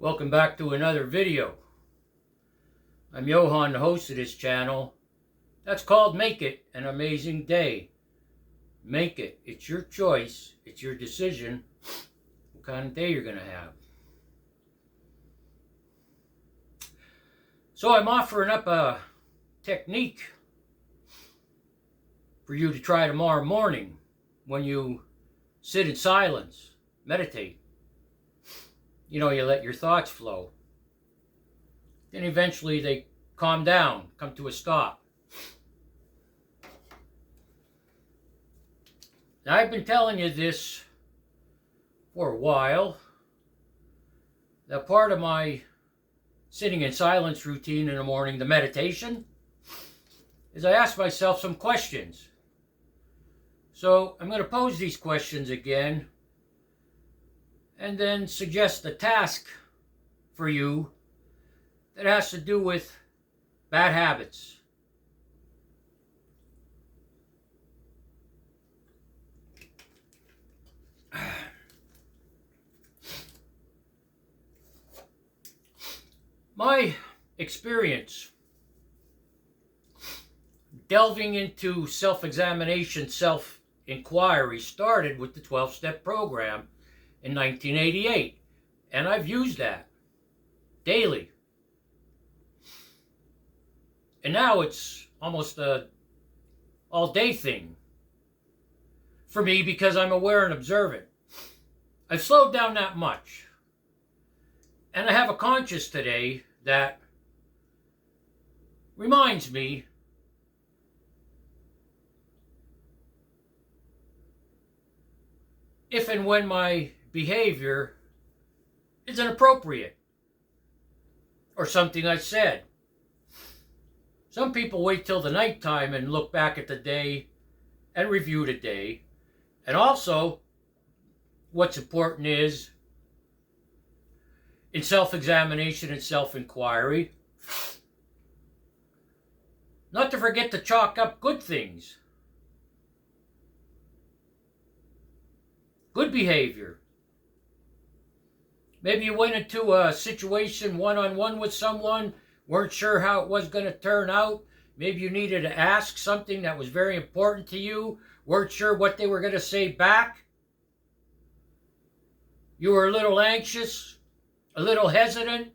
Welcome back to another video. I'm Johan, the host of this channel. That's called Make It an Amazing Day. Make it. It's your choice. It's your decision what kind of day you're going to have. So I'm offering up a technique for you to try tomorrow morning when you sit in silence, meditate. You know, you let your thoughts flow. Then eventually they calm down, come to a stop. Now, I've been telling you this for a while. That part of my sitting in silence routine in the morning, the meditation, is I ask myself some questions. So I'm going to pose these questions again and then suggest a task for you that has to do with bad habits. My experience delving into self-examination, self-inquiry started with the 12-step program in 1988, and I've used that daily. And now it's almost a all-day thing for me because I'm aware and observant. I've slowed down that much. And I have a conscience today that reminds me if and when my behavior is inappropriate or something I said. Some people wait till the nighttime and look back at the day and review the day. And also, what's important is, in self-examination and self-inquiry, not to forget to chalk up good things. Good behavior. Maybe you went into a situation one-on-one with someone, weren't sure how it was going to turn out. Maybe you needed to ask something that was very important to you, weren't sure what they were going to say back. You were a little anxious, a little hesitant.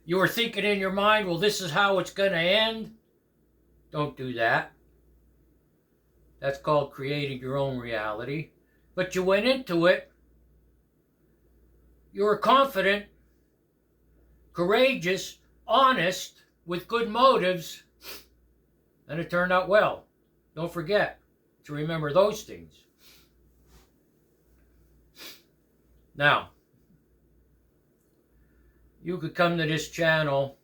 You were thinking in your mind, well, this is how it's going to end. Don't do that. That's called creating your own reality. But you went into it. You were confident, courageous, honest, with good motives, and it turned out well. Don't forget to remember those things. Now, you could come to this channel,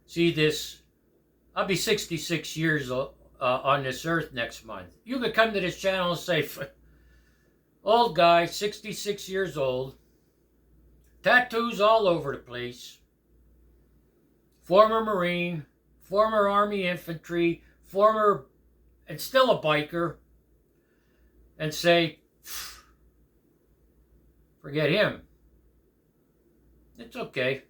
see this. I'll be 66 years on this earth next month. You could come to this channel and say, old guy, 66 years old, tattoos all over the place, former Marine, former Army infantry, former, and still a biker, and say, forget him. It's okay.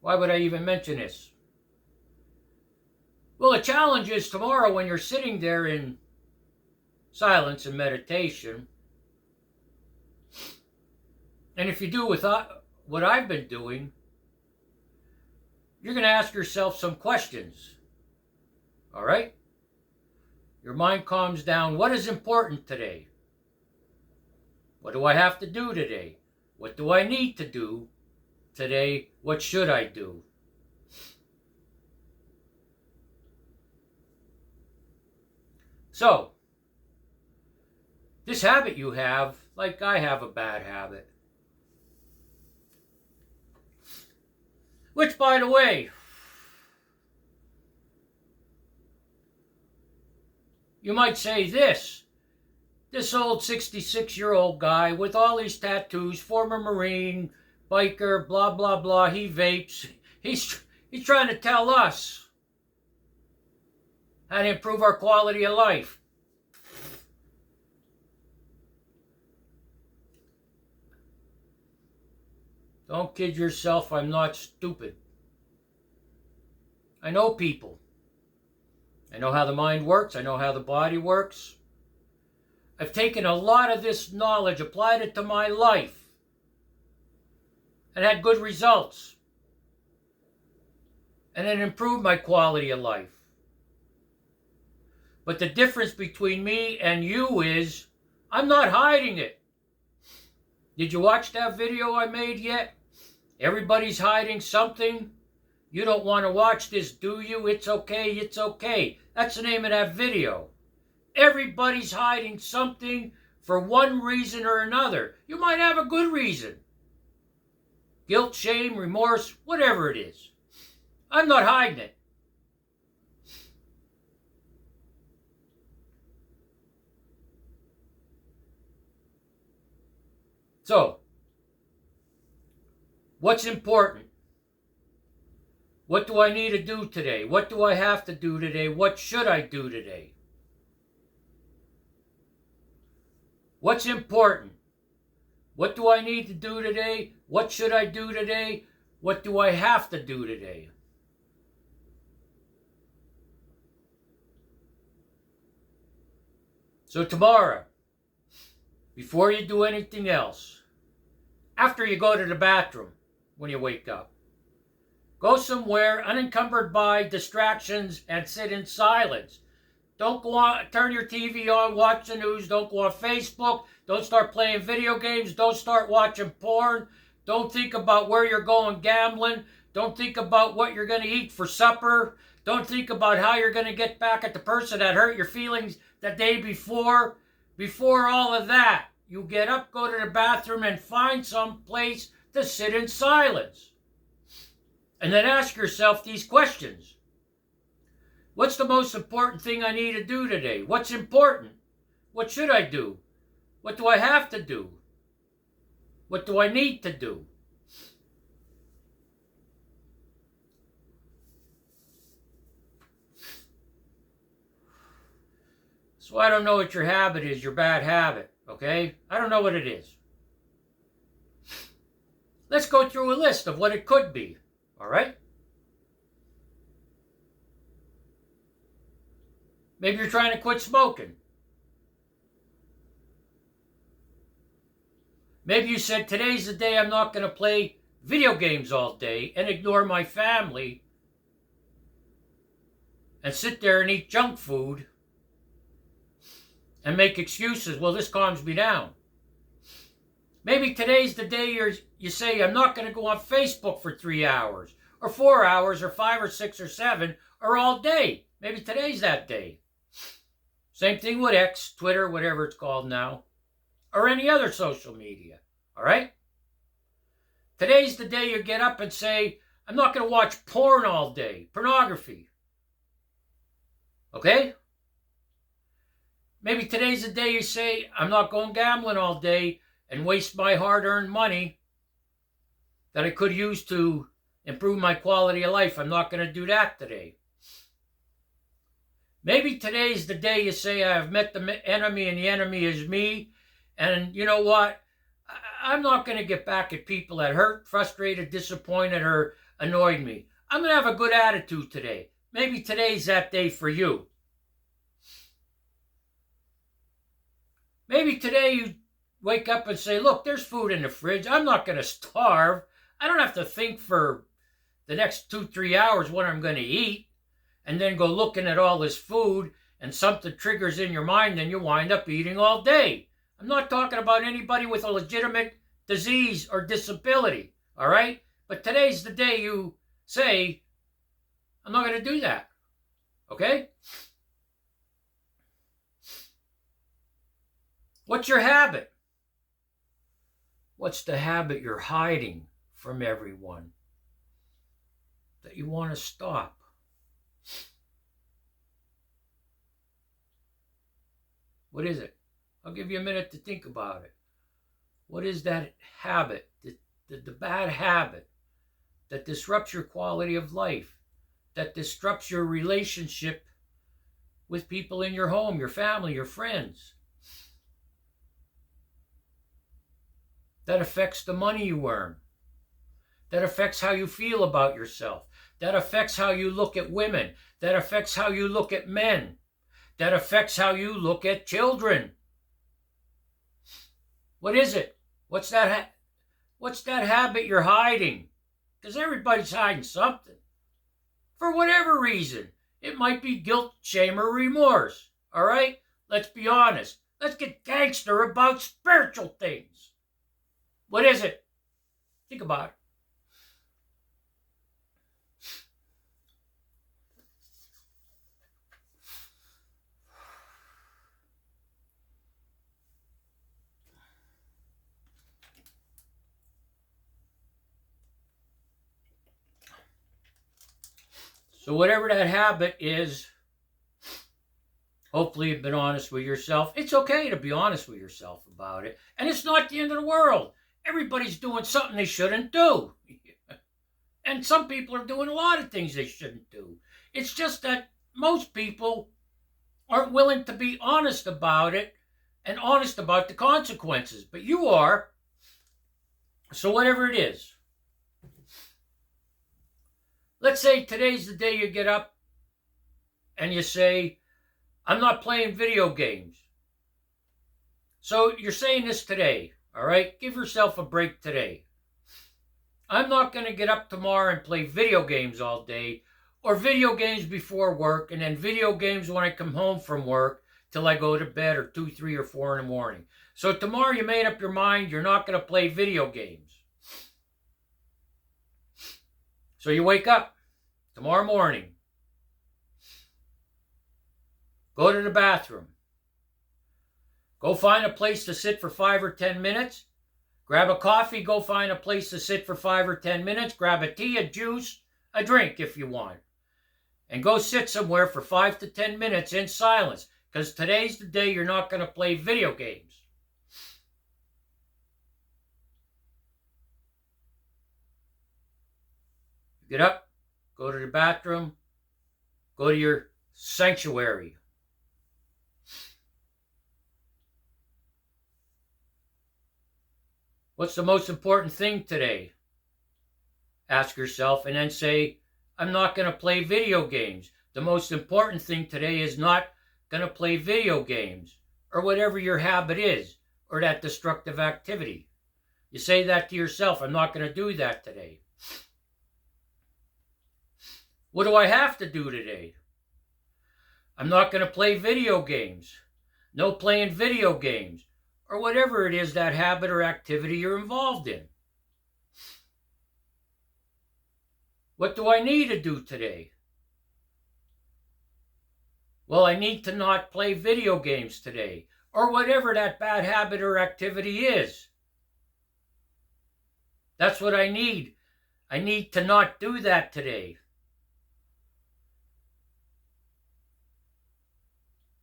Why would I even mention this? Well, the challenge is tomorrow when you're sitting there in silence and meditation, and if you do with what I've been doing, you're going to ask yourself some questions. All right? Your mind calms down. What is important today? What do I have to do today? What do I need to do today? What should I do? So, this habit you have, like I have a bad habit. Which, by the way, you might say this old 66-year-old guy with all these tattoos, former Marine, biker, blah, blah, blah, he vapes. He's trying to tell us how to improve our quality of life. Don't kid yourself, I'm not stupid. I know people. I know how the mind works. I know how the body works. I've taken a lot of this knowledge, applied it to my life, and had good results. And it improved my quality of life. But the difference between me and you is I'm not hiding it. Did you watch that video I made yet? Everybody's hiding something. You don't want to watch this, do you? It's okay, it's okay. That's the name of that video. Everybody's hiding something for one reason or another. You might have a good reason. Guilt, shame, remorse, whatever it is. I'm not hiding it. So, what's important? What do I need to do today? What do I have to do today? What should I do today? What's important? What do I need to do today? What should I do today? What do I have to do today? So tomorrow, before you do anything else, after you go to the bathroom when you wake up, go somewhere unencumbered by distractions and sit in silence. Don't go on, turn your TV on, watch the news. Don't go on Facebook. Don't start playing video games. Don't start watching porn. Don't think about where you're going gambling. Don't think about what you're going to eat for supper. Don't think about how you're going to get back at the person that hurt your feelings the day before. Before all of that, you get up, go to the bathroom, and find some place to sit in silence. And then ask yourself these questions. What's the most important thing I need to do today? What's important? What should I do? What do I have to do? What do I need to do? So I don't know what your habit is, your bad habit, okay? I don't know what it is. Let's go through a list of what it could be, all right? Maybe you're trying to quit smoking. Maybe you said, today's the day I'm not going to play video games all day and ignore my family and sit there and eat junk food and make excuses. Well, this calms me down. Maybe today's the day you say, I'm not going to go on Facebook for 3 hours or 4 hours or 5 or 6 or 7 or all day. Maybe today's that day. Same thing with X, Twitter, whatever it's called now, or any other social media, all right? Today's the day you get up and say, I'm not going to watch porn all day, pornography, okay? Maybe today's the day you say, I'm not going gambling all day and waste my hard-earned money that I could use to improve my quality of life. I'm not going to do that today. Maybe today's the day you say, I have met the enemy and the enemy is me. And you know what? I'm not going to get back at people that hurt, frustrated, disappointed, or annoyed me. I'm going to have a good attitude today. Maybe today's that day for you. Maybe today you wake up and say, look, there's food in the fridge. I'm not going to starve. I don't have to think for the next 2-3 hours what I'm going to eat. And then go looking at all this food and something triggers in your mind, then you wind up eating all day. I'm not talking about anybody with a legitimate disease or disability, all right? But today's the day you say, I'm not going to do that, okay? What's your habit? What's the habit you're hiding from everyone that you want to stop? What is it? I'll give you a minute to think about it. What is that habit, the bad habit that disrupts your quality of life, that disrupts your relationship with people in your home, your family, your friends. That affects the money you earn. That affects how you feel about yourself. That affects how you look at women. That affects how you look at men. That affects how you look at children. What is it? What's that habit you're hiding? Because everybody's hiding something. For whatever reason. It might be guilt, shame, or remorse. All right? Let's be honest. Let's get gangster about spiritual things. What is it? Think about it. So whatever that habit is, hopefully you've been honest with yourself. It's okay to be honest with yourself about it. And it's not the end of the world. Everybody's doing something they shouldn't do. And some people are doing a lot of things they shouldn't do. It's just that most people aren't willing to be honest about it and honest about the consequences. But you are. So whatever it is. Let's say today's the day you get up and you say, I'm not playing video games. So you're saying this today, all right? Give yourself a break today. I'm not going to get up tomorrow and play video games all day, or video games before work, and then video games when I come home from work till I go to bed, or 2, 3, or 4 in the morning. So tomorrow you made up your mind you're not going to play video games. So you wake up tomorrow morning, go to the bathroom, go find a place to sit for 5 or 10 minutes, grab a coffee, go find a place to sit for 5 or 10 minutes, grab a tea, a juice, a drink if you want, and go sit somewhere for 5 to 10 minutes in silence, because today's the day you're not going to play video games. Get up, go to the bathroom, go to your sanctuary. What's the most important thing today? Ask yourself, and then say, I'm not going to play video games. The most important thing today is not going to play video games, or whatever your habit is, or that destructive activity. You say that to yourself, I'm not going to do that today. What do I have to do today? I'm not going to play video games. No playing video games. Or whatever it is, that habit or activity you're involved in. What do I need to do today? Well, I need to not play video games today. Or whatever that bad habit or activity is. That's what I need. I need to not do that today.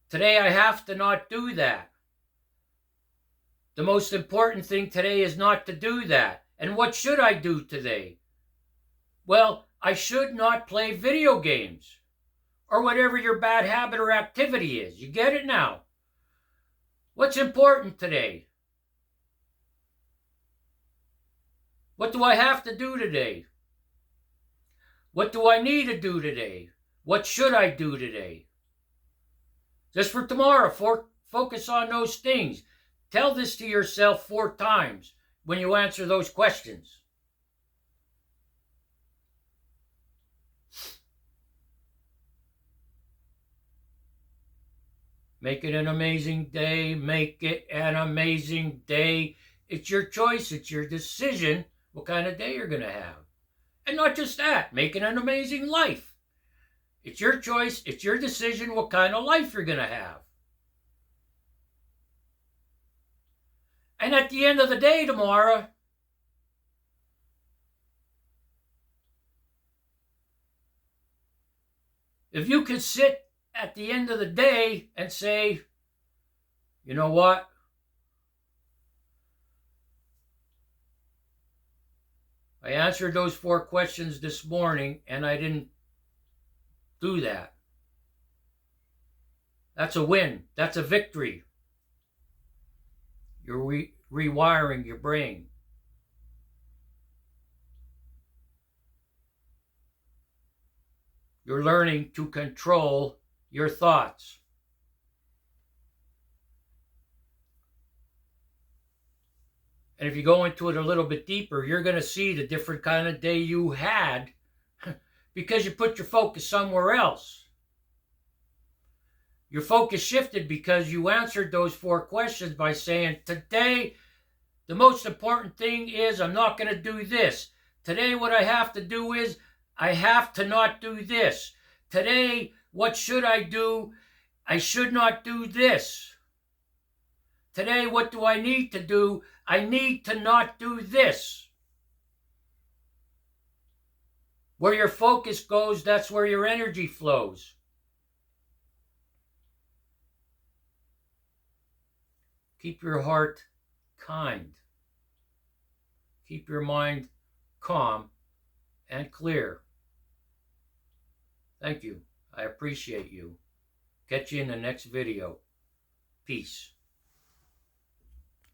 Today I have to not do that. The most important thing today is not to do that. And what should I do today? Well, I should not play video games. Or whatever your bad habit or activity is. You get it now? What's important today? What do I have to do today? What do I need to do today? What should I do today? Just for tomorrow, focus on those things. Tell this to yourself 4 times when you answer those questions. Make it an amazing day. Make it an amazing day. It's your choice. It's your decision what kind of day you're going to have. And not just that. Make it an amazing life. It's your choice. It's your decision what kind of life you're going to have. And at the end of the day tomorrow, if you could sit at the end of the day and say, you know what? I answered those 4 questions this morning and I didn't do that. That's a win. That's a victory. You're rewiring your brain. You're learning to control your thoughts. And if you go into it a little bit deeper, you're going to see the different kind of day you had because you put your focus somewhere else. Your focus shifted because you answered those 4 questions by saying, today, the most important thing is I'm not going to do this. Today, what I have to do is I have to not do this. Today, what should I do? I should not do this. Today, what do I need to do? I need to not do this. Where your focus goes, that's where your energy flows. Keep your heart kind. Keep your mind calm and clear. Thank you. I appreciate you. Catch you in the next video. Peace.